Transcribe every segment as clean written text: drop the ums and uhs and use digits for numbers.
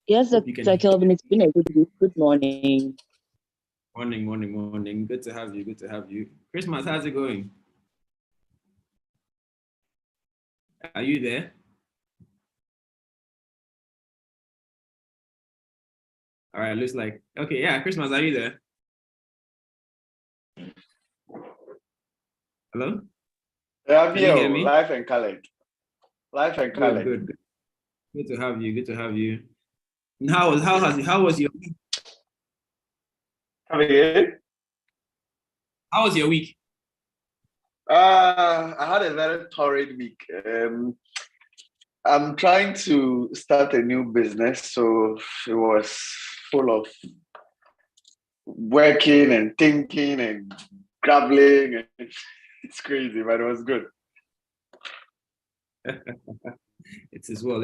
Yes, Hope you can Dr. Kelvin, it's been a good week. Good morning. Morning. Good to have you. Good to have you. Christmas, how's it going? Are you there? All right, looks like okay. Yeah, Christmas, are you there? Hello? I'm Can you here, hear me? live and colored. Live and colored. Good. Good to have you. Good to have you. And how was your week? Come again? How was your week? I had a very torrid week. I'm trying to start a new business, so it was full of working and thinking and grappling. And it's crazy, but it was good. It's as well.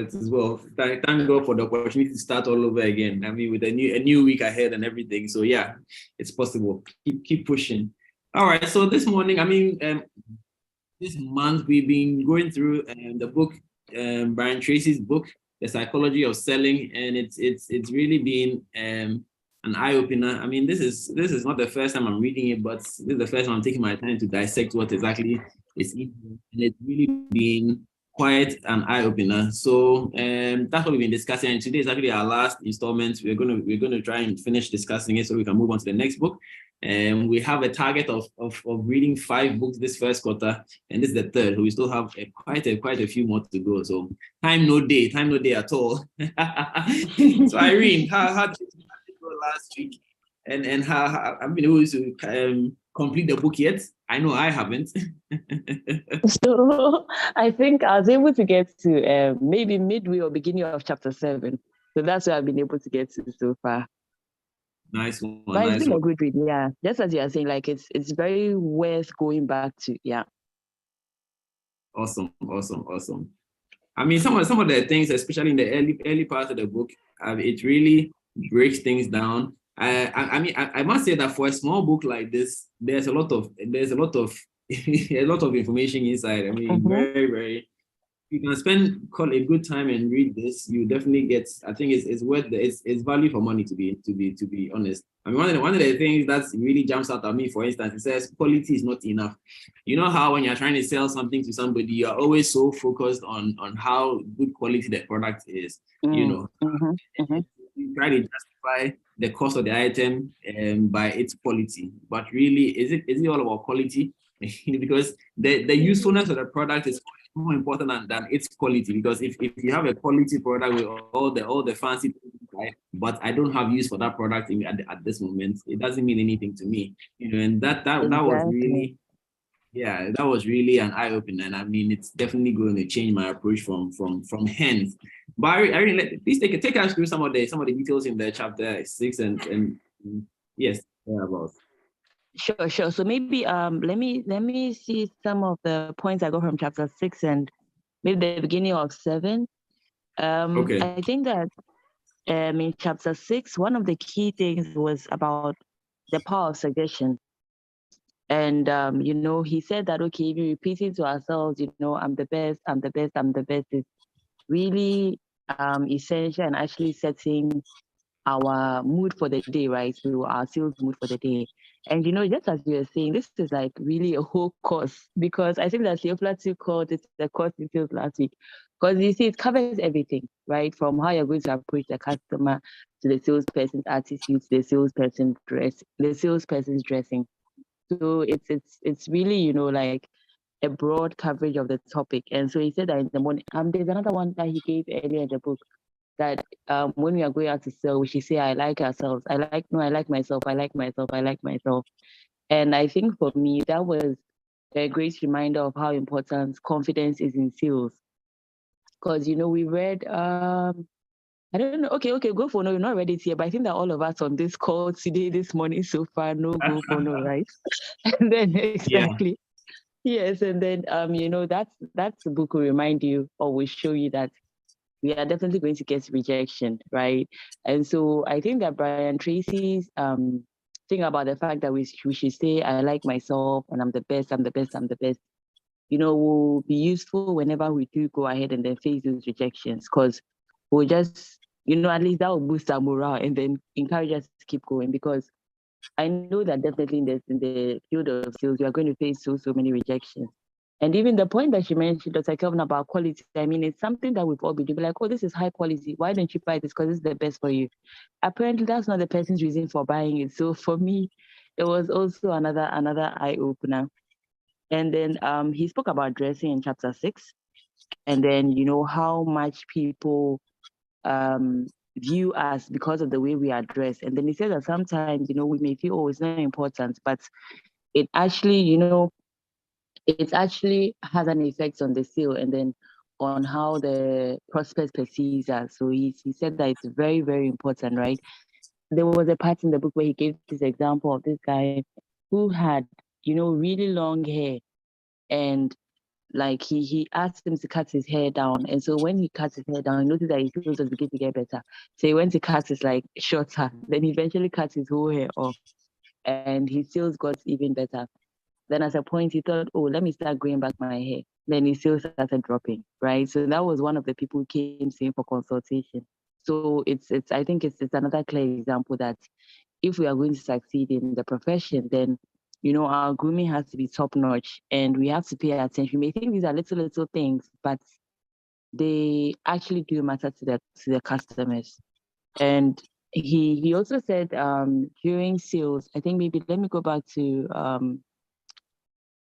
Thank God for the opportunity to start all over again. I mean, with a new week ahead and everything. So yeah, it's possible. Keep pushing. All right. So this morning, this month we've been going through the book, Brian Tracy's book, The Psychology of Selling, and it's really been an eye opener. I mean, this is not the first time I'm reading it, but this is the first time I'm taking my time to dissect what exactly is in here, and it's really been quite an eye opener. So that's what we've been discussing, and today is actually our last installment. We're gonna try and finish discussing it so we can move on to the next book. We have a target of reading 5 books this first quarter, and this is the third. We still have quite a few more to go. So time no day at all. So Irene, how did it go last week? And how I've been able to complete the book yet? I know I haven't. So I think I was able to get to maybe midway or beginning of chapter 7. So that's where I've been able to get to so far. Nice one. But it's been a good read, yeah. Just as you are saying, like it's very worth going back to, yeah. Awesome. I mean, some of the things, especially in the early part of the book, it really breaks things down. I must say that for a small book like this, there's a lot of a lot of information inside. I mean, very. You can spend a good time and read this. You definitely get. I think it's worth it's value for money to be honest. I mean, one of the things that really jumps out at me, for instance, it says quality is not enough. You know how when you're trying to sell something to somebody, you are always so focused on how good quality the product is. You know, you try to justify the cost of the item by its quality, but really, is it all about quality? Because the usefulness of the product is more important than its quality, because if you have a quality product with all the fancy things, right, but I don't have use for that product at this moment, it doesn't mean anything to me, and that was really, yeah, that was really an eye-opener, and I mean it's definitely going to change my approach from hence. But Irene, please take us through some of the details in the chapter 6 and yes, about. Sure. So maybe let me see some of the points I got from chapter 6 and maybe the beginning of 7. Okay. I think that in chapter 6, one of the key things was about the power of suggestion. And he said that, okay, if we repeat it to ourselves, I'm the best is really essential and actually setting our mood for the day, right? So our sales mood for the day. And just as you were saying, this is like really a whole course, because I think that Theophilus called it the course details last week. Because you see, it covers everything, right? From how you're going to approach the customer, to the salesperson's attitude, to the salesperson's dressing. So it's really, like a broad coverage of the topic. And so he said that in the morning, there's another one that he gave earlier in the book, that when we are going out to sell, we should say, I like ourselves. I like myself. And I think for me, that was a great reminder of how important confidence is in sales. Because, we read, I don't know. Okay, go for no. You're not read it here, but I think that all of us on this call today, this morning so far, no go for no, right? And then exactly. Yeah. Yes, and then that's the book will remind you or will show you that we are definitely going to get rejection, right? And so I think that Brian Tracy's thing about the fact that we should say, I like myself and I'm the best, will be useful whenever we do go ahead and then face those rejections, because we'll just at least that will boost our morale and then encourage us to keep going, because I know that definitely in the field of sales, you are going to face so many rejections. And even the point that she mentioned, Dr. Kelvin, about quality, I mean, it's something that we've all been doing. Like, oh, this is high quality. Why don't you buy this? Because it's the best for you. Apparently, that's not the person's reason for buying it. So for me, it was also another eye opener. And then he spoke about dressing in chapter 6, and then how much people view us because of the way we are dressed. And then he said that sometimes we may feel, oh, it's not important, but it actually it actually has an effect on the sale and then on how the prospect perceives us. So he said that it's very, very important, right? There was a part in the book where he gave this example of this guy who had really long hair, and like he asked him to cut his hair down. And so when he cut his hair down, he noticed that his sales was beginning to get better. So he went to cut his like shorter, then he eventually cut his whole hair off, and his sales got even better. Then at a point he thought, oh, let me start growing back my hair. Then his sales started dropping, right? So that was one of the people who came to him for consultation. So it's I think it's another clear example that if we are going to succeed in the profession, then our grooming has to be top notch, and we have to pay attention. You may think these are little things, but they actually do matter to the customers. And he also said during sales, I think maybe let me go back to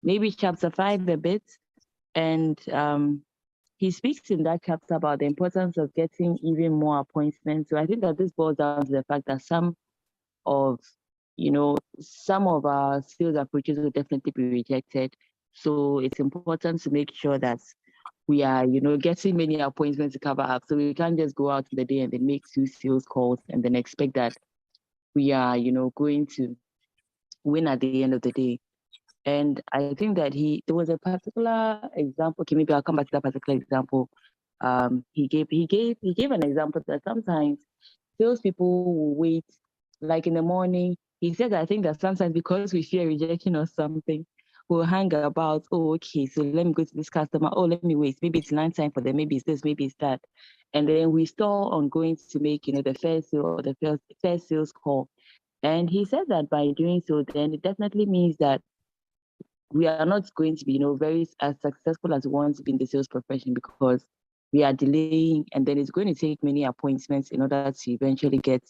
maybe chapter 5 a bit, and he speaks in that chapter about the importance of getting even more appointments. So I think that this boils down to the fact that some of our sales approaches will definitely be rejected. So it's important to make sure that we are, getting many appointments to cover up. So we can't just go out in the day and then make 2 sales calls and then expect that we are, going to win at the end of the day. And I think that there was a particular example. Okay, maybe I'll come back to that particular example. He gave an example that sometimes salespeople will wait, like in the morning. He said that I think that sometimes because we fear rejection or something, we'll hang about, oh, okay, so let me go to this customer. Oh, let me wait. Maybe it's lunch time for them. Maybe it's this, maybe it's that. And then we stall on going to make, the first sale or the first sales call. And he said that by doing so, then it definitely means that we are not going to be, very as successful as we want to be in the sales profession, because we are delaying, and then it's going to take many appointments in order to eventually get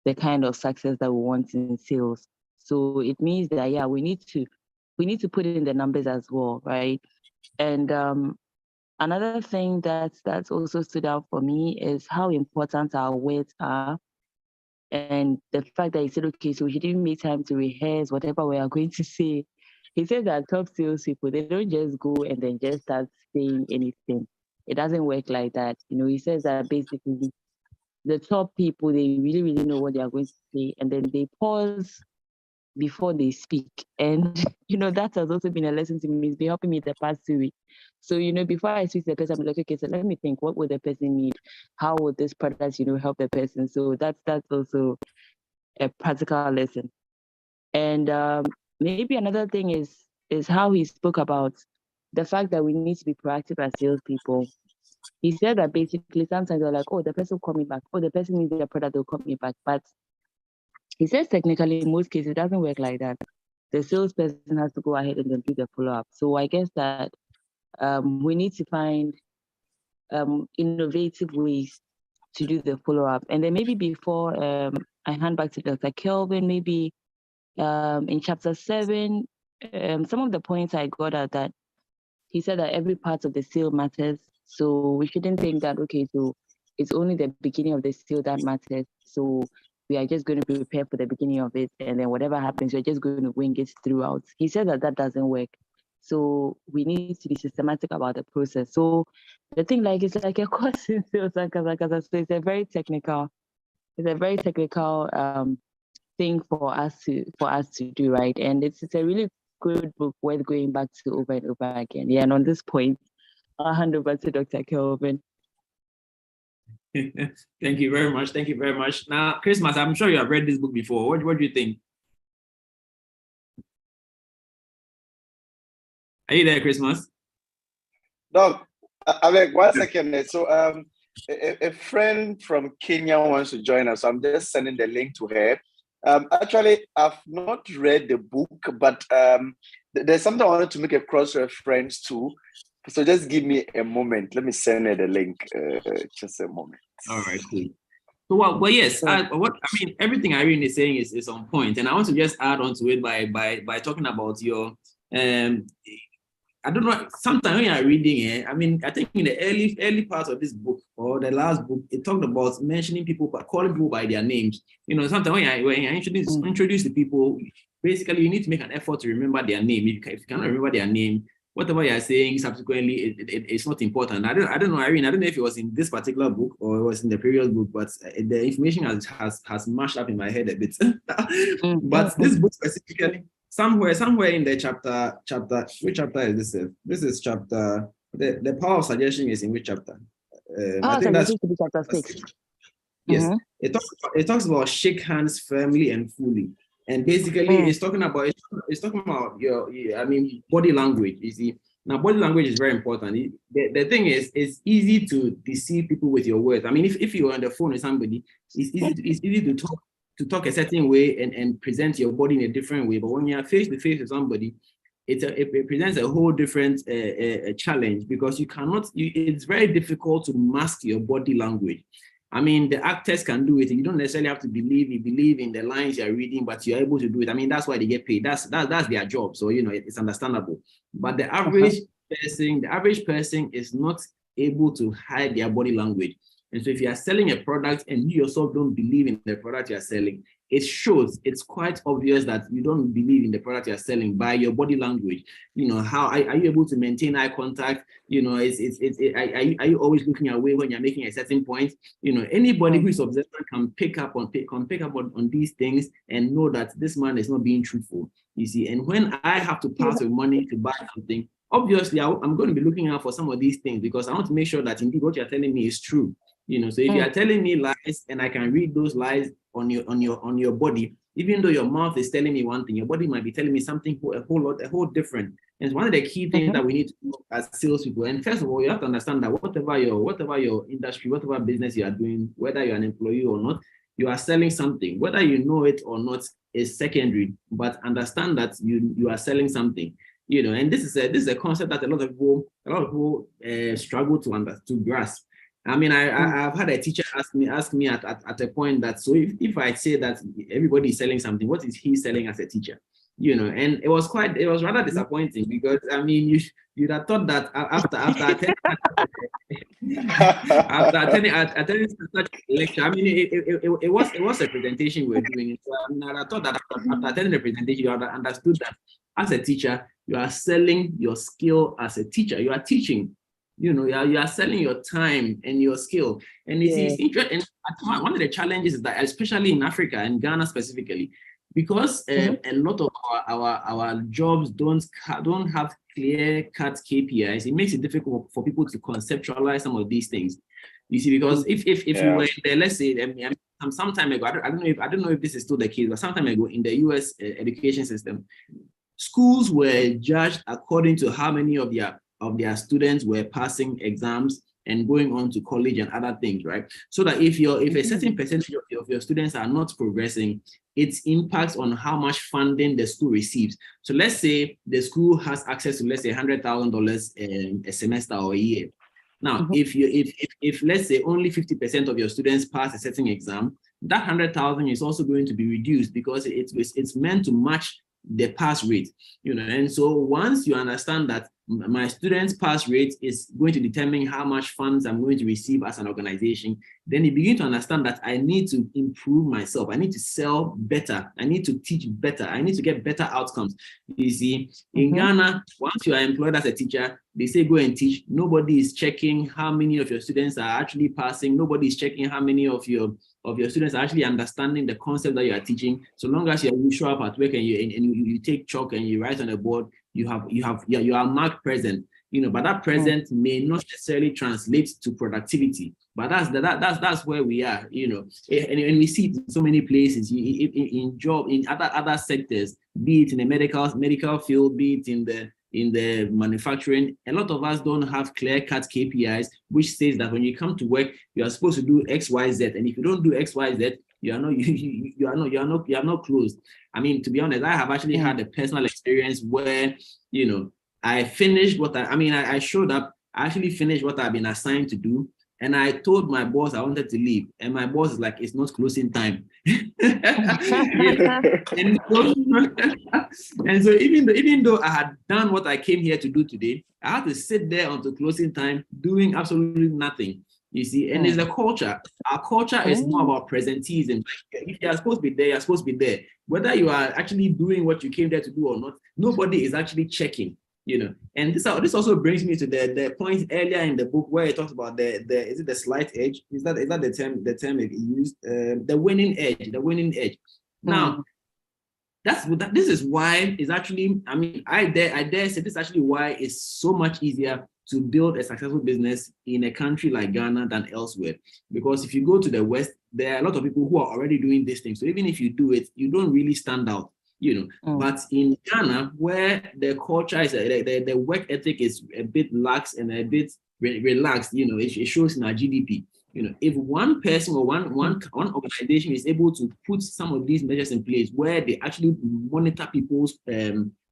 the kind of success that we want in sales. So it means that we need to put in the numbers as well, right? And another thing that's also stood out for me is how important our words are, and the fact that he said, okay, so we should even make time to rehearse whatever we are going to say. He said that top salespeople, they don't just go and then just start saying anything. It doesn't work like that. He says that basically the top people, they really, really know what they are going to say, and then they pause before they speak. And, that has also been a lesson to me. It's been helping me the past 2 weeks. So, before I speak to the person, I'm like, okay, so let me think, what would the person need? How would this product, help the person? So that's also a practical lesson. And maybe another thing is how he spoke about the fact that we need to be proactive as salespeople. He said that basically sometimes they're like, oh, the person will call me back. Oh, the person needs their product, they'll call me back. But he says technically in most cases it doesn't work like that. The salesperson has to go ahead and then do the follow-up. So I guess that we need to find innovative ways to do the follow-up. And then maybe before I hand back to Dr. Kelvin, maybe in chapter 7, some of the points I got are that he said that every part of the sale matters. So we shouldn't think that, okay, so it's only the beginning of the sale that matters. So we are just going to prepare for the beginning of it, and then whatever happens, we're just going to wing it throughout. He said that doesn't work. So we need to be systematic about the process. So the thing it's like a course in sales and so it's a very technical thing for us to do, right? And it's a really good book worth going back to over and over again. Yeah, and on this point, I'll hand over to Dr. Kelvin. Thank you very much. Thank you very much. Now, Christmas, I'm sure you have read this book before. What do you think? Are you there, Christmas? No, I mean, 1 second. So a friend from Kenya wants to join us. I'm just sending the link to her. Actually, I've not read the book, but there's something I wanted to make a cross-reference to. So just give me a moment. Let me send her the link. Just a moment. All right, cool. So, well, yes, everything Irene is saying is on point, and I want to just add on to it by talking about your I don't know. Sometimes when you're reading it, I think in the early part of this book or the last book, it talked about mentioning people, calling people by their names. Sometimes when you introduce the people, basically you need to make an effort to remember their name. If you cannot remember their name, whatever you're saying subsequently, it's not important. I don't know, Irene. I don't know if it was in this particular book or it was in the previous book, but the information has mashed up in my head a bit. But this book specifically. Somewhere in the chapter, which chapter is this? This is chapter, the power of suggestion is in which chapter? I think that's chapter 6. Yes, it talks about shake hands firmly and fully. And basically it's talking about your body language, you see. Now, body language is very important. The thing is, it's easy to deceive people with your words. If you're on the phone with somebody, it's easy to talk a certain way and present your body in a different way. But when you're face to face with somebody, it presents a whole different challenge, because it's very difficult to mask your body language. The actors can do it. You don't necessarily have to believe in the lines you're reading, but you're able to do it. That's why they get paid. That's their job. So, it's understandable. But the average person is not able to hide their body language. And so if you are selling a product and you yourself don't believe in the product you're selling, it shows. It's quite obvious that you don't believe in the product you're selling by your body language. How are you able to maintain eye contact? Are you always looking away when you're making a certain point? Anybody who is observant can pick up on these things and know that this man is not being truthful. You see, and when I have to pass with money to buy something, obviously I'm going to be looking out for some of these things, because I want to make sure that indeed what you're telling me is true. So if you are telling me lies and I can read those lies on your body, even though your mouth is telling me one thing, your body might be telling me something a whole different. And it's one of the key things that we need to do as salespeople. And first of all, you have to understand that whatever your industry, whatever business you are doing, whether you're an employee or not, you are selling something. Whether you know it or not is secondary, but understand that you are selling something. And this is a concept that a lot of people struggle to grasp. I've had a teacher ask me at a point that, so if I say that everybody is selling something, what is he selling as a teacher? And it was rather disappointing, because you'd have thought that after attending such a lecture, it was a presentation we were doing. So I thought that after attending the presentation, you have understood that as a teacher, you are selling your skill as a teacher. You are teaching. You are selling your time and your skill. And it's interesting. And one of the challenges is that, especially in Africa and Ghana specifically, because a lot of our jobs don't have clear-cut KPIs, it makes it difficult for people to conceptualize some of these things. You see, because if you were there, let's say, some time ago, I don't know if this is still the case, but some time ago in the US education system, schools were judged according to how many of their students were passing exams and going on to college and other things, right? So that if a certain percentage of your students are not progressing, it impacts on how much funding the school receives. So let's say the school has access to, let's say, $100,000 a semester or a year. Now, if let's say only 50% of your students pass a certain exam, that 100,000 is also going to be reduced, because it's meant to match the pass rate, and so once you understand that my students' pass rate is going to determine how much funds I'm going to receive as an organization, then you begin to understand that I need to improve myself. I need to sell better. I need to teach better. I need to get better outcomes. You see, in Ghana, once you are employed as a teacher, they say go and teach. Nobody is checking how many of your students are actually passing. Nobody is checking how many of your students are actually understanding the concept that you are teaching. So long as you show up at work and you take chalk and you write on a board, you are marked present, but that present may not necessarily translate to productivity. But that's where we are, and we see it in so many places, in other sectors, be it in the medical field, be it in the in the manufacturing, a lot of us don't have clear-cut KPIs, which says that when you come to work, you are supposed to do X, Y, Z, and if you don't do X, Y, Z, you are not closed. I mean, to be honest, I have actually had a personal experience where, you know, I finished what I showed up, I actually finished what I've been assigned to do. And I told my boss I wanted to leave. And my boss is like, it's not closing time. and so even though I had done what I came here to do today, I had to sit there until closing time doing absolutely nothing. You see, and it's the culture. Our culture is more about presenteeism. If you are supposed to be there, you're supposed to be there. Whether you are actually doing what you came there to do or not, nobody is actually checking. You know, and this also brings me to the point earlier in the book where it talks about is it the slight edge? Is that the term it used? The winning edge. Now, this is why it's actually, I mean, I dare say this is actually why it's so much easier to build a successful business in a country like Ghana than elsewhere. Because if you go to the West, there are a lot of people who are already doing these things. So even if you do it, you don't really stand out. You know, but in Ghana, where the culture is, the work ethic is a bit lax and a bit relaxed, you know, it shows in our GDP. You know, if one person or one organization is able to put some of these measures in place where they actually monitor people's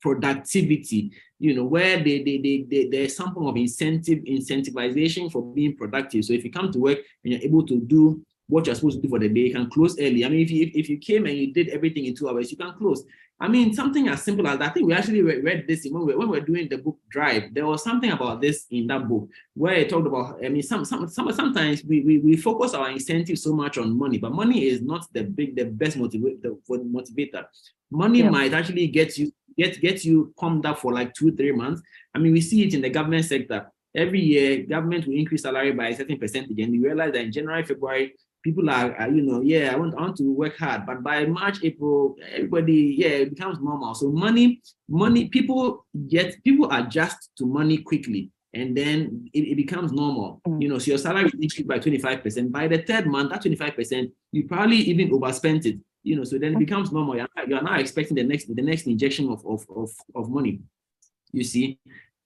productivity, you know, where there's some form of incentivization for being productive. So if you come to work and you're able to do what you're supposed to do for the day, you can close early. I mean, if you came and you did everything in 2 hours, you can close. I mean, something as simple as that. I think we actually read this when we were doing the book Drive. There was something about this in that book where it talked about, I mean, sometimes we focus our incentives so much on money, but money is not the best motivator. Money might actually get you pumped up for like 2-3 months. I mean, we see it in the government sector. Every year, government will increase salary by a certain percentage, and you realize that in January, February, people are you know, I want to work hard, but by March, April, everybody, it becomes normal. So money, people adjust to money quickly, and then it becomes normal. You know, so your salary is increased by 25%. By the third month, that 25%, you probably even overspent it. You know, so then it becomes normal. You are now expecting the next injection of money. You see.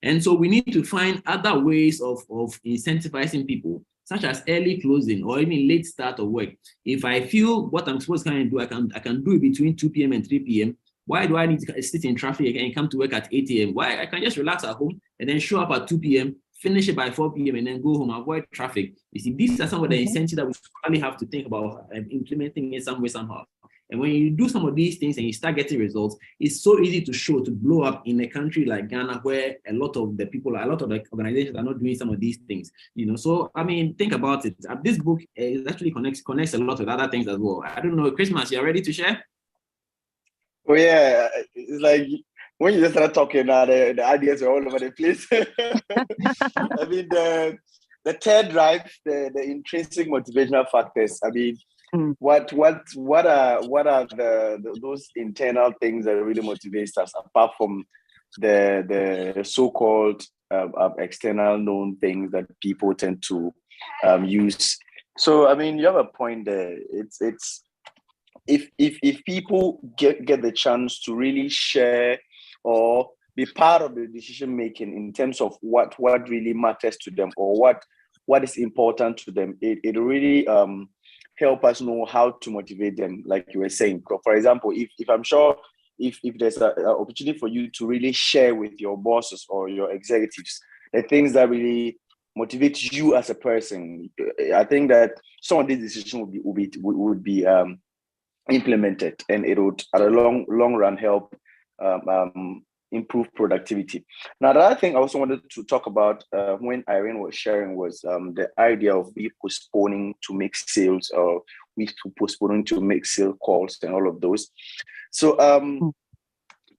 And so we need to find other ways of incentivizing people, such as early closing or even late start of work. If I feel what I'm supposed to do, I can do it between 2 p.m. and 3 p.m. Why do I need to sit in traffic and come to work at 8 a.m.? Why I can just relax at home and then show up at 2 p.m., finish it by 4 p.m. and then go home, avoid traffic. You see, these are some of the incentives that we probably have to think about implementing in some way, somehow. And when you do some of these things and you start getting results, it's so easy to blow up in a country like Ghana, where a lot of the organizations are not doing some of these things. You know, so I mean, think about it. This book actually connects a lot with other things as well. I don't know, Christmas, you're ready to share? Oh yeah, it's like when you just start talking now, the ideas are all over the place. I mean, the third drive, the intrinsic motivational factors. I mean, what are those internal things that really motivates us apart from the so-called external known things that people tend to use? So I mean, you have a point there. It's if people get the chance to really share or be part of the decision making in terms of what really matters to them or what is important to them, it really help us know how to motivate them, like you were saying. For example, if I'm sure if there's an opportunity for you to really share with your bosses or your executives the things that really motivate you as a person, I think that some of these decisions would be implemented, and it would at a long run help improve productivity. Now, the other thing I also wanted to talk about when Irene was sharing was the idea of we postponing to make sales, or we postponing to make sales calls and all of those. So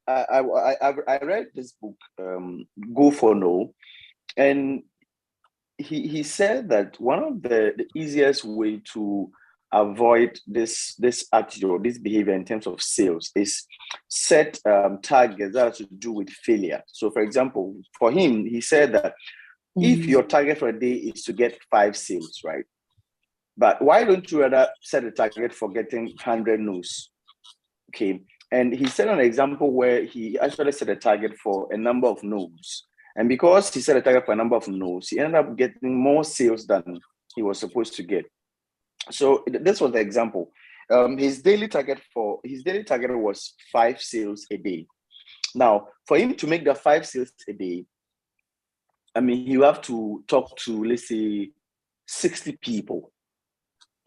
I read this book, Go for No, and he said that one of the easiest way to avoid this attitude or this behavior in terms of sales is set targets that have to do with failure. So for example, for him, he said that if your target for a day is to get 5 sales, right? But why don't you rather set a target for getting 100 no's? Okay. And he set an example where he actually set a target for a number of no's. And because he set a target for a number of no's, he ended up getting more sales than he was supposed to get. So this was the example. His daily target was 5 sales a day. Now, for him to make the 5 sales a day, I mean, you have to talk to, let's say, 60 people.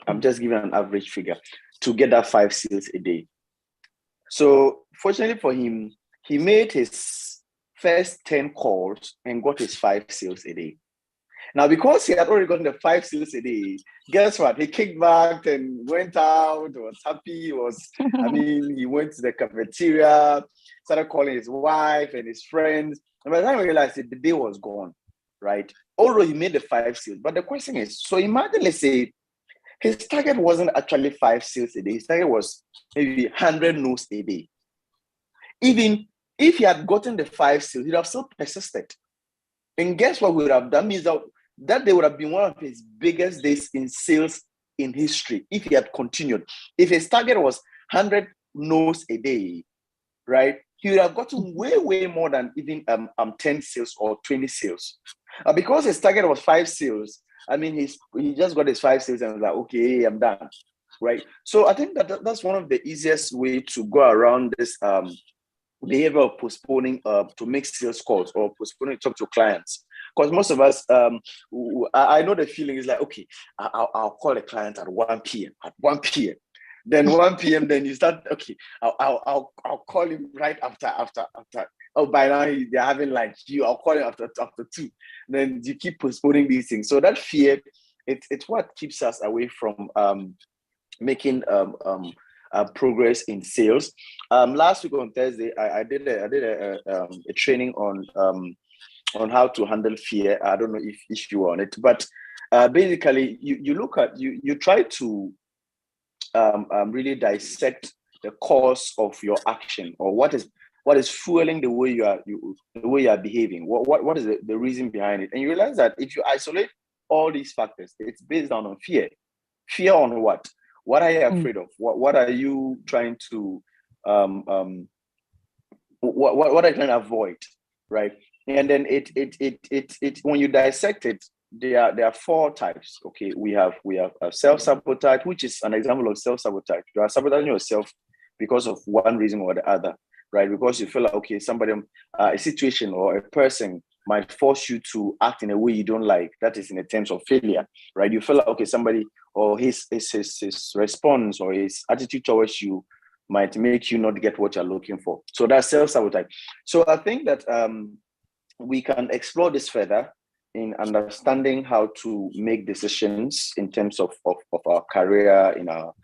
I'm just giving an average figure to get that 5 sales a day. So fortunately for him, he made his first 10 calls and got his 5 sales a day. Now, because he had already gotten the 5 sales a day, guess what? He kicked back and went out, was happy, he went to the cafeteria, started calling his wife and his friends. And by the time he realized it, the day was gone, right? Although he made the 5 sales. But the question is, so imagine, let's say, his target wasn't actually 5 sales a day. His target was maybe 100 no's a day. Even if he had gotten the 5 sales, he'd have still persisted. And guess what we would have done? Means that day would have been one of his biggest days in sales in history if he had continued. If his target was 100 no's a day, right, he would have gotten way, way more than even 10 sales or 20 sales. Because his target was 5 sales, I mean, he just got his 5 sales and was like, okay, I'm done, right? So I think that's one of the easiest way to go around this behavior of postponing to make sales calls or postponing to talk to clients. Because most of us, I know the feeling is like, okay, I'll call a client at 1 p.m. At 1 p.m. Then 1 p.m. Then you start, okay, I'll call him right after. Oh, by now they're having lunch. I'll call him after 2. Then you keep postponing these things. So that fear, it's what keeps us away from making progress in sales. Last week on Thursday, I did a training on how to handle fear. I don't know if you were on it, but basically you try to really dissect the cause of your action, or what is fueling the way you are behaving. What is the reason behind it? And you realize that if you isolate all these factors, it's based on fear. Fear on what? What are you afraid of? What are you trying to what are you trying to avoid, right? And then it when you dissect it, there are 4 types. Okay, we have self-sabotage, which is an example of self-sabotage. You are sabotaging yourself because of one reason or the other, right? Because you feel like, okay, somebody, a situation or a person might force you to act in a way you don't like. That is in a terms of failure, right? You feel like, okay, somebody or his response or his attitude towards you might make you not get what you're looking for. So that's self-sabotage. So I think that we can explore this further in understanding how to make decisions in terms of our career, in our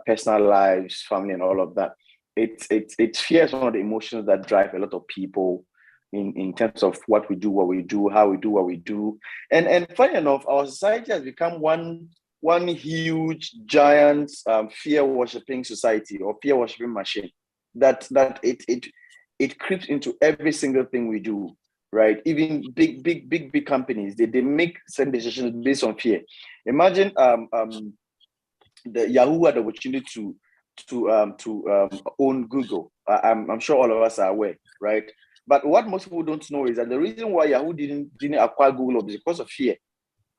personal lives, family, and all of that. Fear is one of the emotions that drive a lot of people in terms of what we do, how we do what we do. And funny enough, our society has become one huge, giant fear-worshipping society or fear-worshipping machine that it creeps into every single thing we do, right? Even big companies, they make certain decisions based on fear. Imagine the Yahoo had the opportunity to own Google. I'm sure all of us are aware, right? But what most people don't know is that the reason why Yahoo didn't acquire Google was because of fear,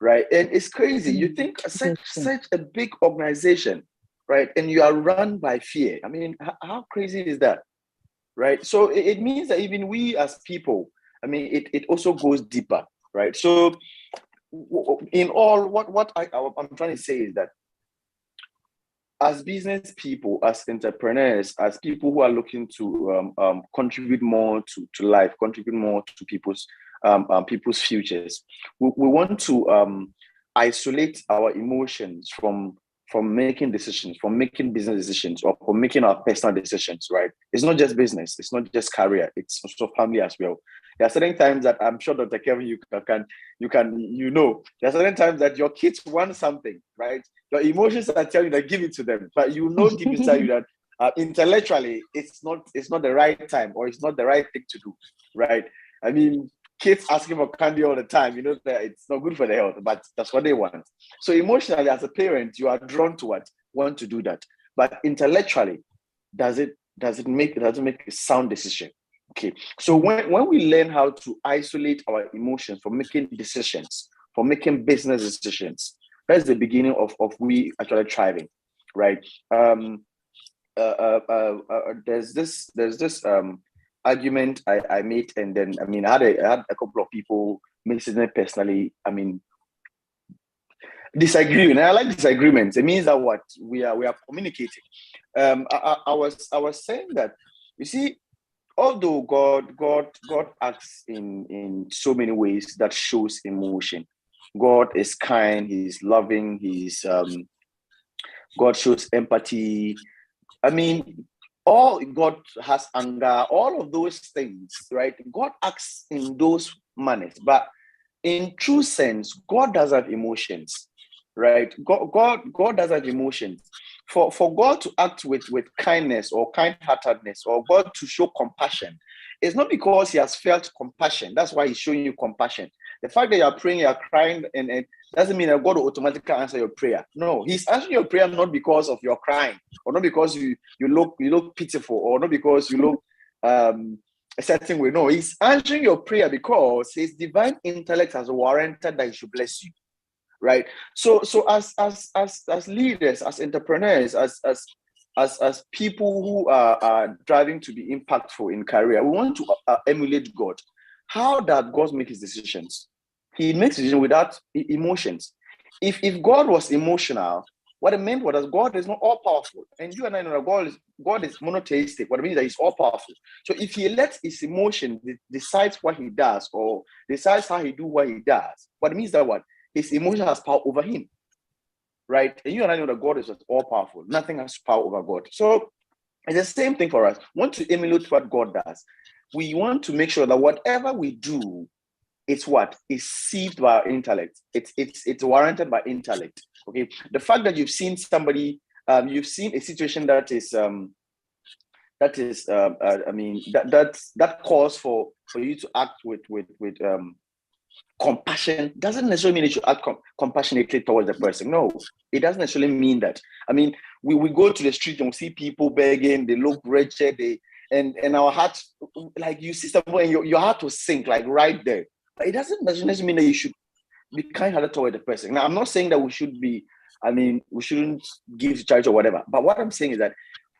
right? And it's crazy. You think such a big organization, right? And you are run by fear. I mean, how crazy is that, right? So it means that even we as people, I mean, it also goes deeper, right? So in all, what I'm trying to say is that as business people, as entrepreneurs, as people who are looking to contribute more to life, contribute more to people's futures, we want to isolate our emotions from making decisions, from making business decisions, or from making our personal decisions, right? It's not just business, it's not just career, it's also family as well. There are certain times that I'm sure Dr. Kevin, you know, there are certain times that your kids want something, right? Your emotions are telling you that give it to them, but you know deep inside you that intellectually it's not the right time or it's not the right thing to do, right? I mean, kids asking for candy all the time, you know that it's not good for their health, but that's what they want. So emotionally, as a parent, you are drawn to want to do that, but intellectually, does it doesn't make a sound decision. Okay, so when we learn how to isolate our emotions for making decisions, for making business decisions, that's the beginning of we actually thriving, right? There's this argument I made, and then I had a couple of people message me personally. Disagreeing, and I like disagreements. It means that what we are communicating. I was saying that, you see, although God acts in so many ways that shows emotion. God is kind, He's loving, God shows empathy. God has anger, all of those things, right? God acts in those manners, but in true sense, God does have emotions, right? God does have emotions. For God to act with kindness or kind-heartedness, or God to show compassion, it's not because He has felt compassion. That's why He's showing you compassion. The fact that you are praying, you are crying, and doesn't mean that God will automatically answer your prayer. No, He's answering your prayer not because of your crying, or not because you look pitiful, or not because you look a certain way. No, He's answering your prayer because His divine intellect has warranted that He should bless you. Right. So as leaders, as entrepreneurs, as people who are driving to be impactful in career, we want to emulate God. How does God make His decisions? He makes decisions without emotions. If God was emotional, what it meant was that God is not all powerful, and you and I know that God is monotheistic. What it means is that He's all powerful. So if He lets His emotion decides what He does, or decides how He do what He does, what it means that what His emotion has power over Him, right? And you and I know that God is all powerful. Nothing has power over God. So it's the same thing for us. We want to emulate what God does. We want to make sure that whatever we do, it's what is sieved by our intellect. It's warranted by intellect. Okay. The fact that you've seen somebody, you've seen a situation that calls for you to act with compassion, doesn't necessarily mean that you act compassionately towards the person. No, it doesn't necessarily mean that. We go to the street and we see people begging, they look wretched, and our heart, like you see someone, your heart will sink, like right there. But it doesn't necessarily mean that you should be kind-hearted toward the person. Now, I'm not saying that we should be, we shouldn't give charge or whatever. But what I'm saying is that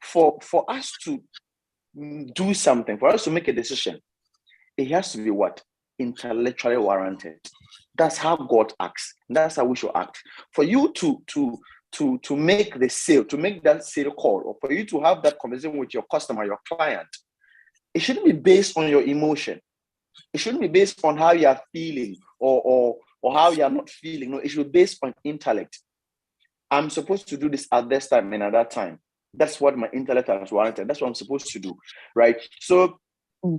for us to do something, for us to make a decision, it has to be what? Intellectually warranted. That's how God acts. That's how we should act. For you to make the sale, to make that sale call, or for you to have that conversation with your customer, your client, it shouldn't be based on your emotion. It shouldn't be based on how you are feeling or how you are not feeling. No, it should be based on intellect. I'm supposed to do this at this time and at that time. That's what my intellect has warranted. That's what I'm supposed to do, right? So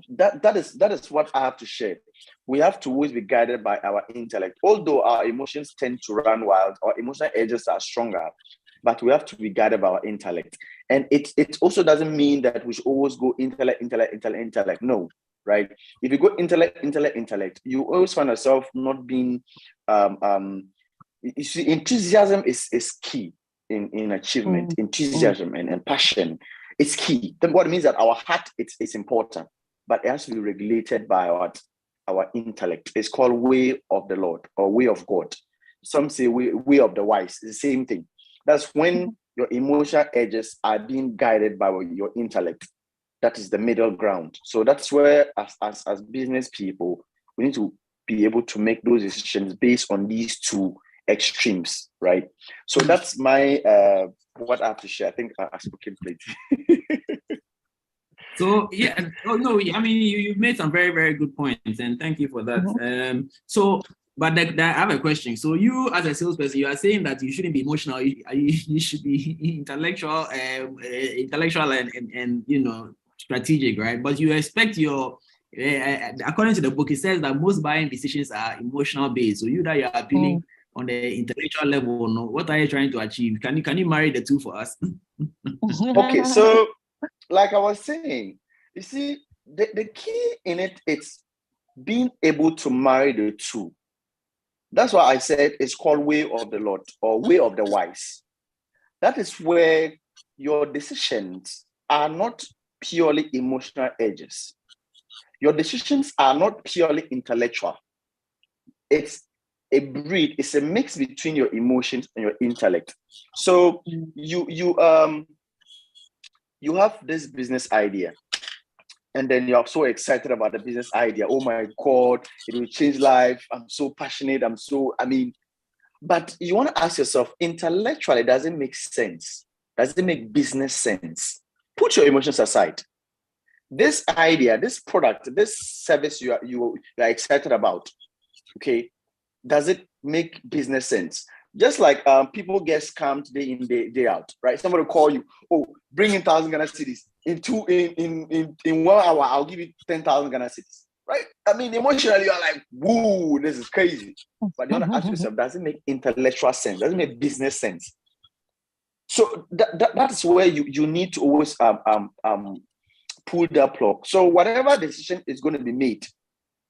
that is what I have to share. We have to always be guided by our intellect. Although our emotions tend to run wild, our emotional edges are stronger, but we have to be guided by our intellect. And it also doesn't mean that we should always go intellect. No, right? If you go intellect, you always find yourself not being you see, enthusiasm is key in achievement. Enthusiasm and passion is key. Then what it means that our heart it's important, but it has to be regulated by our intellect. It's called way of the Lord or way of God. Some say way of the wise. It's the same thing. That's when your emotional edges are being guided by your intellect. That is the middle ground. So that's where, as business people, we need to be able to make those decisions based on these two extremes, right? So that's my what I have to share. I think I spoken plenty. So yeah, you made some very, very good points, and thank you for that. But I have a question. So you, as a salesperson, you are saying that you shouldn't be emotional. You should be intellectual, and strategic, right? But you expect your, according to the book, it says that most buying decisions are emotional based. So you are appealing on the intellectual level. No, what are you trying to achieve? Can you marry the two for us? Okay, so like I was saying, you see, the key in it's being able to marry the two. That's why I said it's called way of the Lord or way of the wise. That is where your decisions are not purely emotional edges. Your decisions are not purely intellectual. It's a breed, it's a mix between your emotions and your intellect. So you have this business idea, and then you're so excited about the business idea. Oh my God, it will change life. I'm so passionate. But you want to ask yourself, intellectually, does it make sense? Does it make business sense? Put your emotions aside. This idea, this product, this service you are excited about, okay, does it make business sense? Just like people get scammed day in, day out, right? Somebody will call you, oh, bring in 1,000 Ghana cedis. In 1 hour, I'll give you 10,000 Ghana cedis, right? I mean, emotionally, you're like, woo, this is crazy. But you want to ask yourself, does it make intellectual sense? Does it make business sense? So that is where you need to always pull that plug. So whatever decision is going to be made,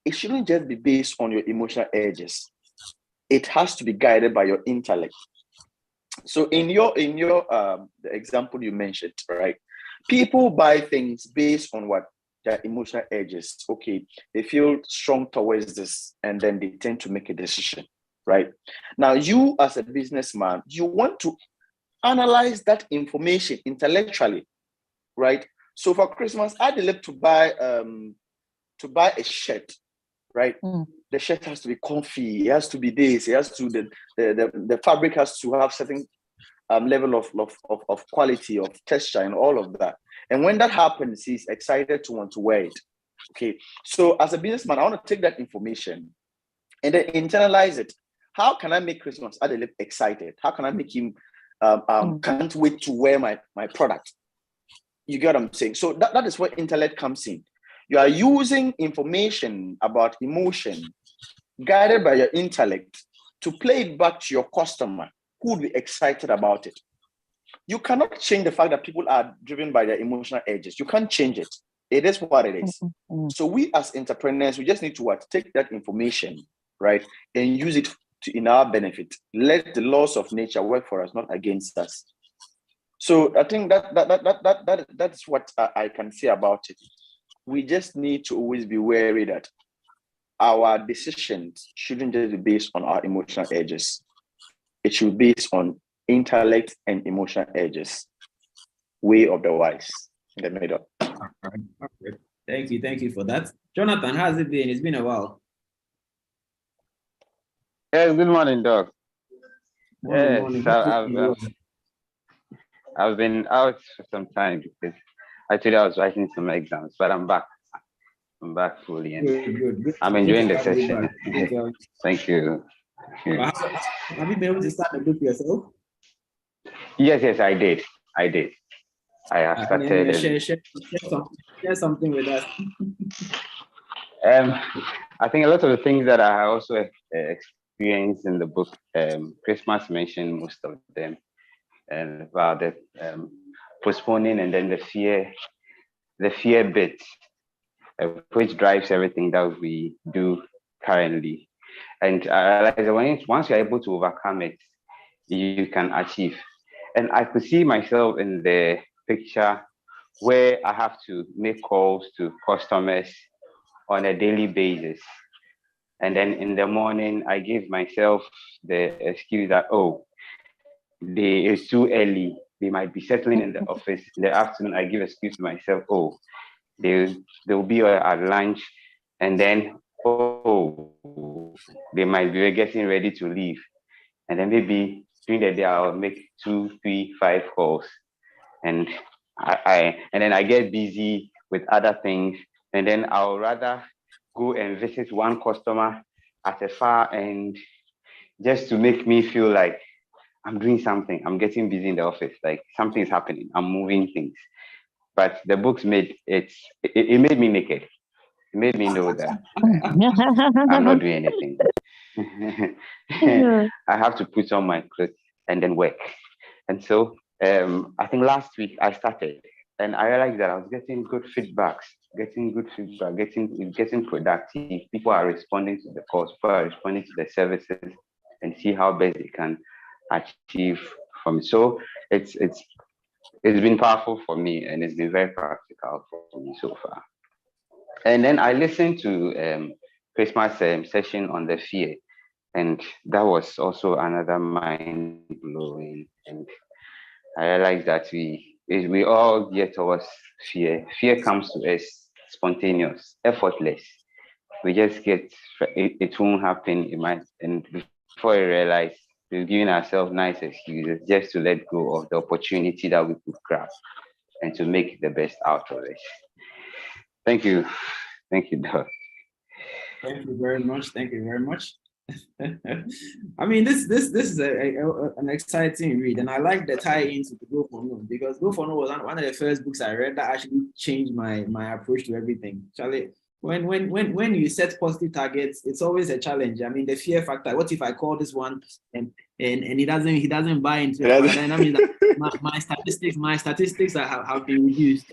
it shouldn't just be based on your emotional edges. It has to be guided by your intellect. So in your the example you mentioned, right? People buy things based on what their emotional edges. Okay, they feel strong towards this, and then they tend to make a decision, right? Now, you as a businessman, you want to analyze that information intellectually, right? So for Christmas, I did to buy a shirt, right? The shirt has to be comfy. It has to be this. It has to the fabric has to have certain level of quality, of texture, and all of that. And when that happens, he's excited to want to wear it. Okay. So as a businessman, I want to take that information and then internalize it. How can I make Christmas Adelip excited? How can I make him can't wait to wear my product? You get what I'm saying? So that is where intellect comes in. You are using information about emotion guided by your intellect to play it back to your customer who will be excited about it. You cannot change the fact that people are driven by their emotional edges. You can't change it. It is what it is. So we as entrepreneurs, we just need to take that information, right, and use it in our benefit. Let the laws of nature work for us, not against us. So I think that's what I can say about it. We just need to always be wary that our decisions shouldn't just be based on our emotional edges. It should be based on intellect and emotional edges. Way of the wise in the middle. Okay. Thank you for that. Jonathan, how's it been? It's been a while. Yes, good morning, Doc. Morning. I've been out for some time because actually I was writing some exams, but I'm back. I'm back fully, and good. I'm enjoying the session. Thank you. Have you been able to start the book yourself? Yes, I did. I have started. Share something with us. I think a lot of the things that I also experienced in the book, Christmas mentioned most of them, and about the postponing and then the fear bit, which drives everything that we do currently. And I realized that once you're able to overcome it, you can achieve. And I could see myself in the picture where I have to make calls to customers on a daily basis. And then in the morning, I give myself the excuse that, it's too early. They might be settling in the office. In the afternoon, I give excuse to myself, they'll be at lunch. And then, they might be getting ready to leave. And then maybe during the day, I'll make 2, 3, 5 calls. And then I get busy with other things. And then I'll rather go and visit one customer at a far end just to make me feel like I'm doing something. I'm getting busy in the office. Like something is happening. I'm moving things. But the books made it made me naked. It made me know that I'm not doing anything. I have to put on my clothes and then work. And so I think last week I started, and I realized that I was getting good feedbacks, getting productive. People are responding to the calls, people are responding to the services, and see how best they can achieve from it. So it's been powerful for me, and it's been very practical. out for me so far. And then I listened to Christmas session on the fear, and that was also another mind blowing. And I realized that we all get towards fear. Fear comes to us spontaneous, effortless. We just get it won't happen. It might, and before we realize, we're giving ourselves nice excuses just to let go of the opportunity that we could grab and to make the best out of it. Thank you, Doc. Thank you very much. Thank you very much. I mean, this is an exciting read, and I like the tie-ins to Go For No, because Go For No was one of the first books I read that actually changed my approach to everything. Charlie, when you set positive targets, it's always a challenge. I mean, the fear factor. What if I call this one and he doesn't buy into it? Then that means that my statistics have been reduced.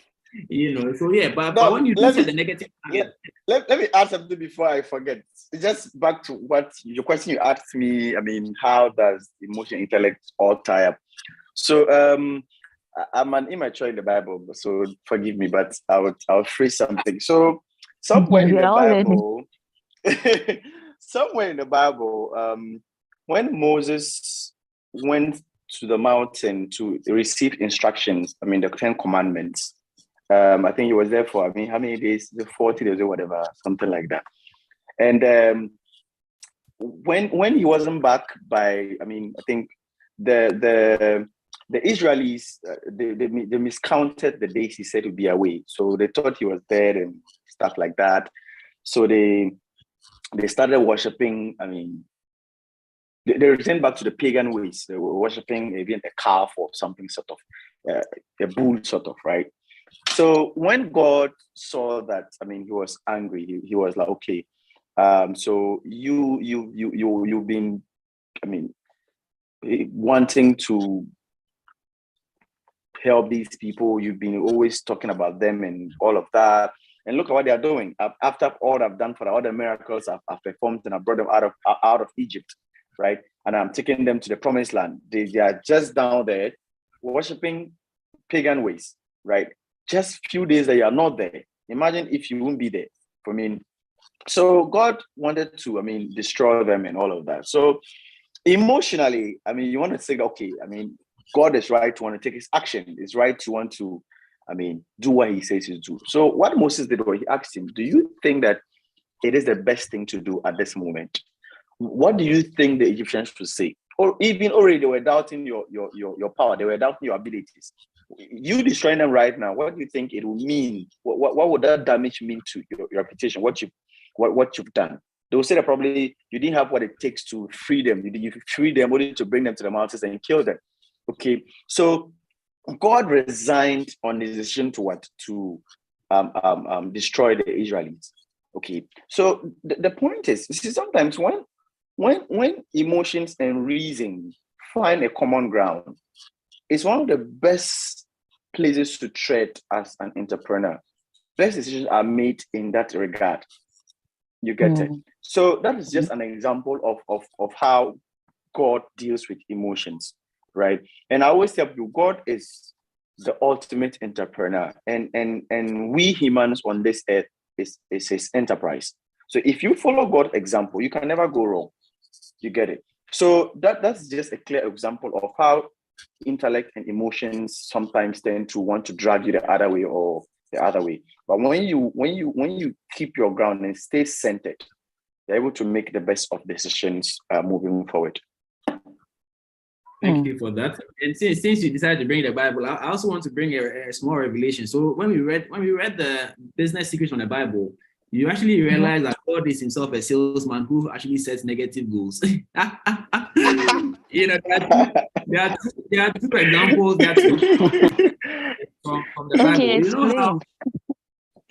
You know, so yeah, but when you do set the negative target, let me add something before I forget. Just back to what your question you asked me. I mean, how does emotion, intellect all tie up? So I'm an immature in the Bible, so forgive me, but I'll phrase something. So somewhere in the Bible, when Moses went to the mountain to receive instructions, I mean the 10 Commandments. I think he was there for, I mean, how many days? 40 days or whatever, something like that. And when he wasn't back by, I mean, I think the Israelis, they miscounted the days he said to be away. So they thought he was dead and stuff like that. So they started worshiping, I mean, they returned back to the pagan ways. They were worshiping even a calf or something sort of, a bull sort of, right? So when God saw that, I mean, he was angry. He was like, okay, so you've been, I mean, wanting to help these people. You've been always talking about them and all of that. And look at what they are doing. After all I've done for all the miracles I've performed, and I brought them out of Egypt, right? And I'm taking them to the promised land. They are just down there worshiping pagan ways, right? Just few days that you are not there. Imagine if you won't be there. I mean, so God wanted to, I mean, destroy them and all of that. So emotionally, I mean, you want to say, okay, I mean, God is right to want to take his action. It's right to want to, I mean, do what he says to do. So what Moses did was he asked him, do you think that it is the best thing to do at this moment? What do you think the Egyptians would say? Or even already they were doubting your power. They were doubting your abilities. You destroying them right now, what do you think it will mean? What would that damage mean to your reputation? What you've done? They will say that probably you didn't have what it takes to free them. You free them only to bring them to the mountains and kill them. Okay, so God resigned on his decision to what? To destroy the Israelites. Okay, so the point is, you see, sometimes when emotions and reason find a common ground, it's one of the best places to tread as an entrepreneur. Best decisions are made in that regard. You get it? So that is just an example of how God deals with emotions, right? And I always tell you, God is the ultimate entrepreneur, and we humans on this earth is his enterprise. So if you follow God's example, you can never go wrong. You get it? So that's just a clear example of how intellect and emotions sometimes tend to want to drag you the other way or the other way. But when you keep your ground and stay centered, you're able to make the best of decisions moving forward. Thank you for that. And since you decided to bring the Bible, I also want to bring a small revelation. So when we read the business secrets from the Bible, you actually realize that God is himself a salesman who actually sets negative goals. You know, there are two examples from the Bible.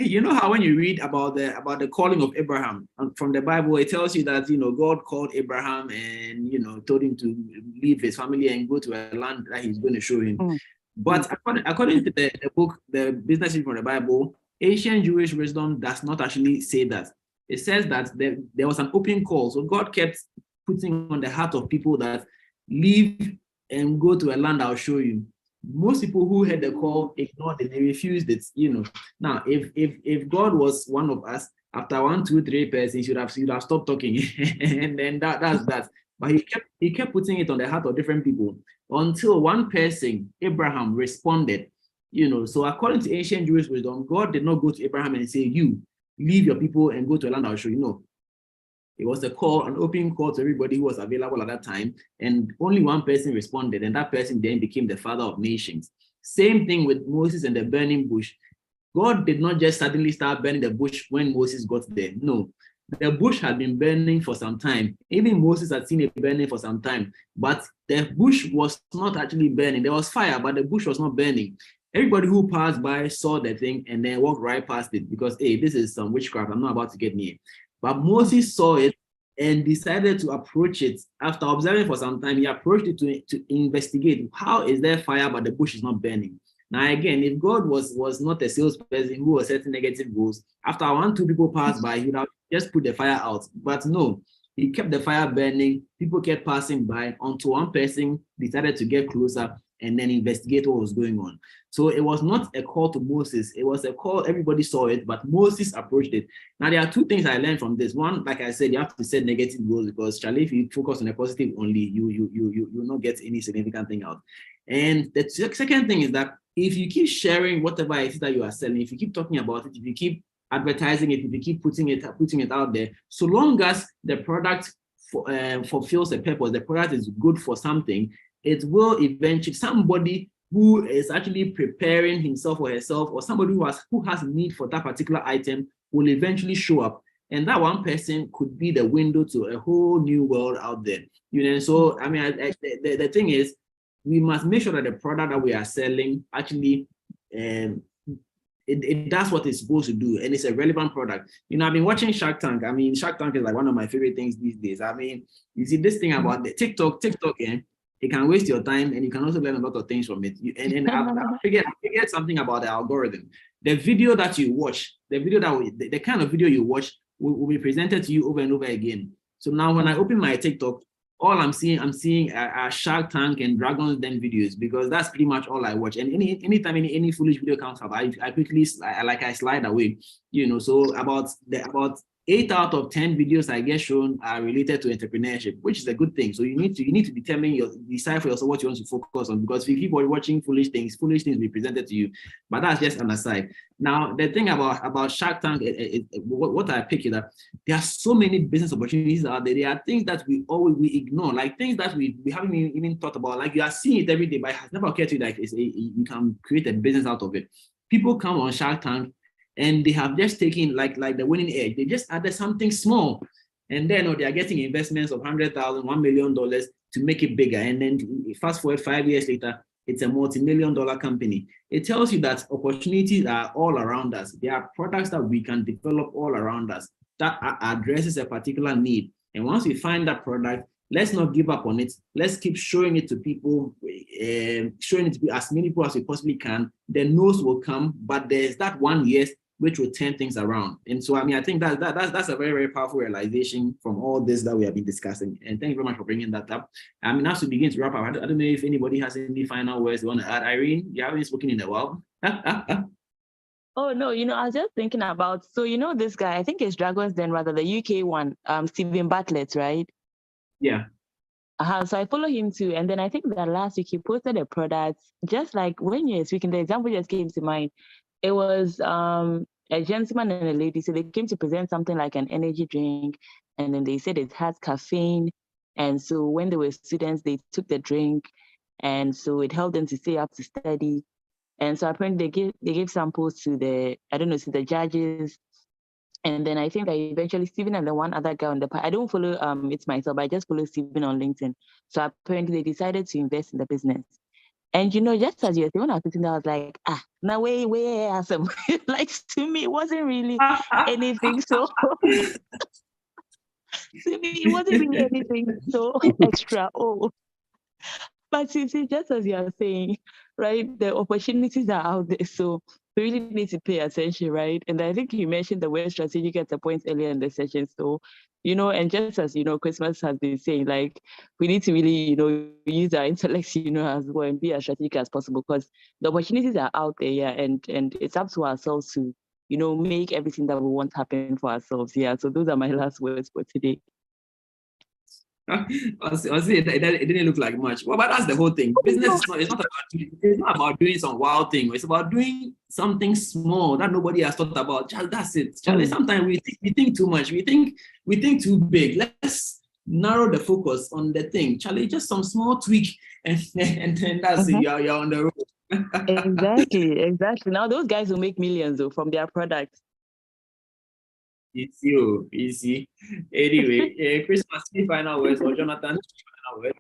You know how when you read about the calling of Abraham from the Bible, it tells you that, you know, God called Abraham and, you know, told him to leave his family and go to a land that he's going to show him. But according to the book, the business from the Bible, ancient Jewish wisdom does not actually say that. It says that there was an open call. So God kept putting on the heart of people that leave and go to a land I'll show you. most people who heard the call ignored it, they refused it, Now, if God was one of us, after 1, 2, 3 persons, he would have stopped talking. And then that's that. But he kept putting it on the heart of different people until one person, Abraham, responded. So according to ancient Jewish wisdom, God did not go to Abraham and say, "You leave your people and go to a land I'll show you." No. It was an open call to everybody who was available at that time, and only one person responded, and that person then became the father of nations. Same thing with Moses and the burning bush. God did not just suddenly start burning the bush when Moses got there. No, the bush had been burning for some time. Even Moses had seen it burning for some time, but the bush was not actually burning. There was fire, but the bush was not burning. Everybody who passed by saw the thing and then walked right past it because, hey, this is some witchcraft. I'm not about to get near. But Moses saw it and decided to approach it. After observing for some time, he approached it to investigate. How is there fire, but the bush is not burning? Now, again, if God was not a salesperson who was setting negative goals, after 1, 2 people passed by, he would have just put the fire out. But no, he kept the fire burning. People kept passing by until one person decided to get closer and then investigate what was going on. So it was not a call to Moses. It was a call, everybody saw it, but Moses approached it. Now, there are 2 things I learned from this. One, like I said, you have to set negative goals because, Charlie, if you focus on the positive only, you will not get any significant thing out. And the second thing is that if you keep sharing whatever it is that you are selling, if you keep talking about it, if you keep advertising it, if you keep putting it out there, so long as the product fulfills the purpose, the product is good for something, it will eventually, somebody who is actually preparing himself or herself, or somebody who has need for that particular item will eventually show up. And that one person could be the window to a whole new world out there. So, I mean, the thing is, we must make sure that the product that we are selling actually it does what it's supposed to do, and it's a relevant product. I've been watching Shark Tank. I mean, Shark Tank is like one of my favorite things these days. I mean, you see this thing about the TikTok, it can waste your time, and you can also learn a lot of things from it. And I've figured something about the algorithm. The video that you watch, the kind of video you watch will be presented to you over and over again. So now when I open my TikTok, all I'm seeing are Shark Tank and Dragon's Den videos, because that's pretty much all I watch. And anytime any foolish video comes up, I quickly slide away. So about 8 out of 10 videos I get shown are related to entrepreneurship, which is a good thing. So you need to decide for yourself what you want to focus on, because if you keep watching foolish things will be presented to you. But that's just an aside. Now, the thing about Shark Tank, what I pick is that there are so many business opportunities out there. There are things that we ignore, like things that we haven't even thought about. Like, you are seeing it every day, but it has never occurred to you like you can create a business out of it. People come on Shark Tank and they have just taken like the winning edge. They just added something small, and then they are getting investments of $100,000, $1 million to make it bigger. And then fast forward 5 years later, it's a multi-million-dollar company. It tells you that opportunities are all around us. There are products that we can develop all around us that addresses a particular need. And once we find that product, let's not give up on it. Let's keep showing it to people, showing it to as many people as we possibly can. The no's will come, but there's that one yes which will turn things around. And so, I mean, I think that's a very, very powerful realization from all this that we have been discussing. And thank you very much for bringing that up. I mean, as we begin to wrap up, I don't know if anybody has any final words they want to add. Irene, you haven't spoken in a while. Oh, no, I was just thinking about, so this guy, I think it's Dragon's Den, rather, the UK one, Stephen Bartlett, right? Yeah. So I follow him too. And then I think that last week he posted a product, just like when you're speaking, the example just came to mind. It was a gentleman and a lady. So they came to present something like an energy drink. And then they said it has caffeine. And so when they were students, they took the drink. And so it helped them to stay up to study. And so apparently they gave samples to the judges. And then I think that eventually Stephen and the one other guy on the I don't follow it myself, but I just follow Stephen on LinkedIn. So apparently they decided to invest in the business. And just as you were saying, when I was sitting there, I was like, now way awesome. Like, to me, it wasn't really anything so to me, it wasn't really anything so extra. But you see, just as you are saying, right, the opportunities are out there. So we really need to pay attention, right? And I think you mentioned the word strategic at a point earlier in the session. So, and just as, Christmas has been saying, like, we need to really, use our intellects, as well and be as strategic as possible because the opportunities are out there, yeah. And it's up to ourselves to, make everything that we want happen for ourselves. Yeah. So those are my last words for today. I see it didn't look like much. Well, but that's the whole thing. Business it's not about doing some wild thing. It's about doing something small that nobody has thought about. That's it. Charlie, sometimes we think too much. We think too big. Let's narrow the focus on the thing. Charlie, just some small tweak and then that's it. You're on the road. Exactly. Now those guys will make millions though from their product. It's you, easy. Anyway, Christmas, any final words or Jonathan? Final words?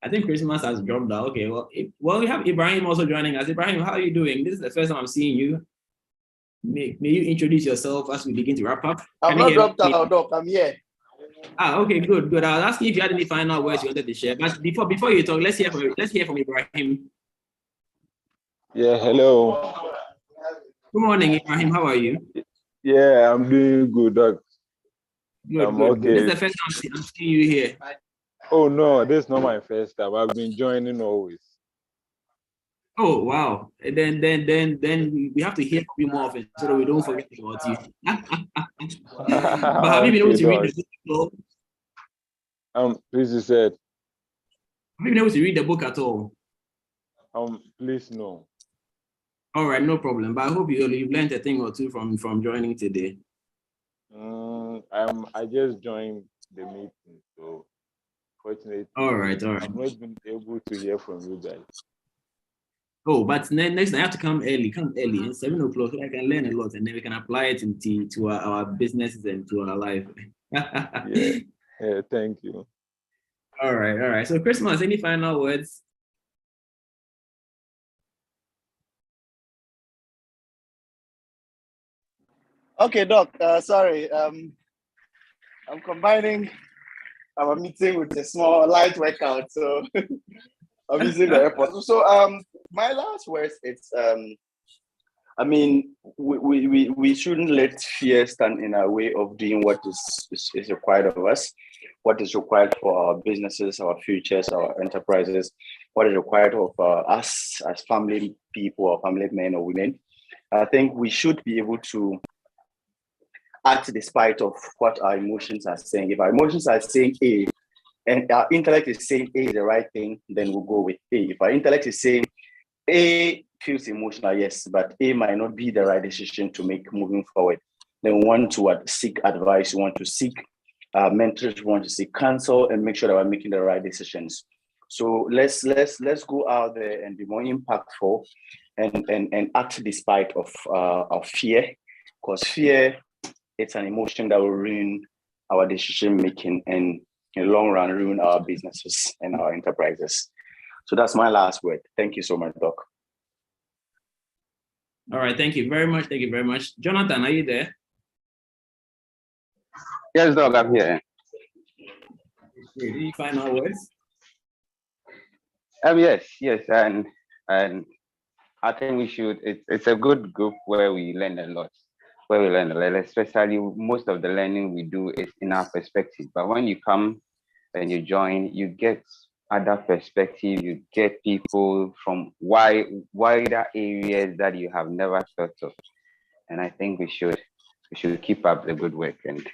I think Christmas has dropped out. Okay, well, we have Ibrahim also joining us. Ibrahim, how are you doing? This is the first time I'm seeing you. May you introduce yourself as we begin to wrap up? I'm not dropped out, Doc. I'm here. Okay, good. I was asking if you had any final words you wanted to share. But before you talk, let's hear from Ibrahim. Yeah, hello. Good morning, Ibrahim. How are you? Yeah, I'm doing good, Doc. Good. Okay. This is the first time I'm seeing you here. Oh no, this is not my first time. I've been joining always. Oh wow! And then we have to hear from you more often so that we don't forget about you. But have you been able to read the book at all? Please, you said. Have you been able to read the book at all? Please no. All right, no problem. But I hope you've learned a thing or two from joining today. I just joined the meeting, so fortunately, all right. I've not been able to hear from you guys. Oh, but next time I have to come early. Come early, 7 o'clock. So I can learn a lot, and then we can apply it to our businesses and to our life. Yeah. Thank you. All right. So, Christmas, any final words? Okay, Doc. Sorry. I'm combining our meeting with a small light workout, so I'm using the airport. So, my last words. It's I mean, we shouldn't let fear stand in our way of doing what is required of us, what is required for our businesses, our futures, our enterprises, what is required of us as family people or family men or women. I think we should be able to act despite of what our emotions are saying. If our emotions are saying A, and our intellect is saying A is the right thing, then we'll go with A. If our intellect is saying A feels emotional, yes, but A might not be the right decision to make moving forward, then we want to seek advice, we want to seek mentors, we want to seek counsel and make sure that we're making the right decisions. So let's go out there and be more impactful and act despite of fear, because fear, it's an emotion that will ruin our decision making and in the long run ruin our businesses and our enterprises. So that's my last word. Thank you so much, Doc. All right, thank you very much. Jonathan, are you there? Yes, Doc, I'm here. Any final words? Yes, and I think we should. It's a good group where we learn a lot. Especially most of the learning we do is in our perspective. But when you come and you join, you get other perspective. You get people from wider areas that you have never thought of. And I think we should keep up the good work and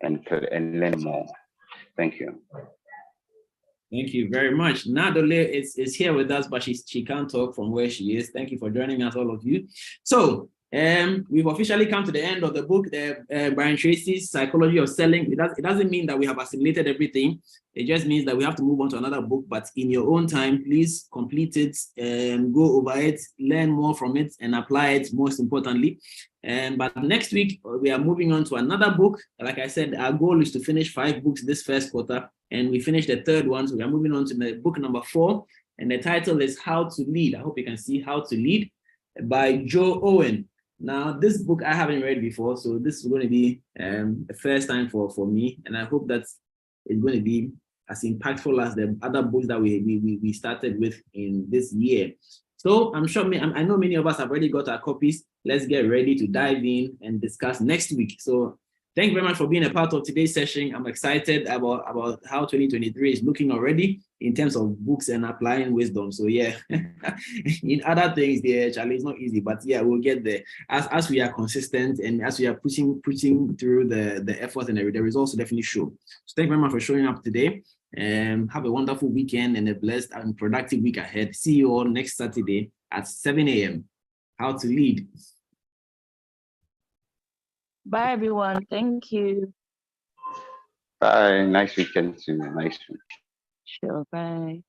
learn more. Thank you. Thank you very much. Nadole is here with us, but she can't talk from where she is. Thank you for joining us, all of you. So we've officially come to the end of the book, Brian Tracy's Psychology of Selling. It doesn't mean that we have assimilated everything. It just means that we have to move on to another book, but in your own time, please complete it, go over it, learn more from it, and apply it most importantly. But next week, we are moving on to another book. Like I said, our goal is to finish 5 books this first quarter, and we finished the 3rd one. So we are moving on to the book number 4, and the title is How to Lead. I hope you can see How to Lead by Joe Owen. Now, this book I haven't read before, so this is going to be the first time for me, and I hope that it's going to be as impactful as the other books that we started with in this year. So I'm sure I know many of us have already got our copies. Let's get ready to dive in and discuss next week. So thank you very much for being a part of today's session. I'm excited about how 2023 is looking already in terms of books and applying wisdom. So yeah, in other things, yeah, Charlie, it's not easy, but yeah, we'll get there as we are consistent and as we are pushing through the efforts, and the results will definitely show. So thank you very much for showing up today. Have a wonderful weekend and a blessed and productive week ahead. See you all next Saturday at 7 a.m. How to Lead. Bye, everyone. Thank you. Bye. Nice weekend too. Nice week. Sure. Bye.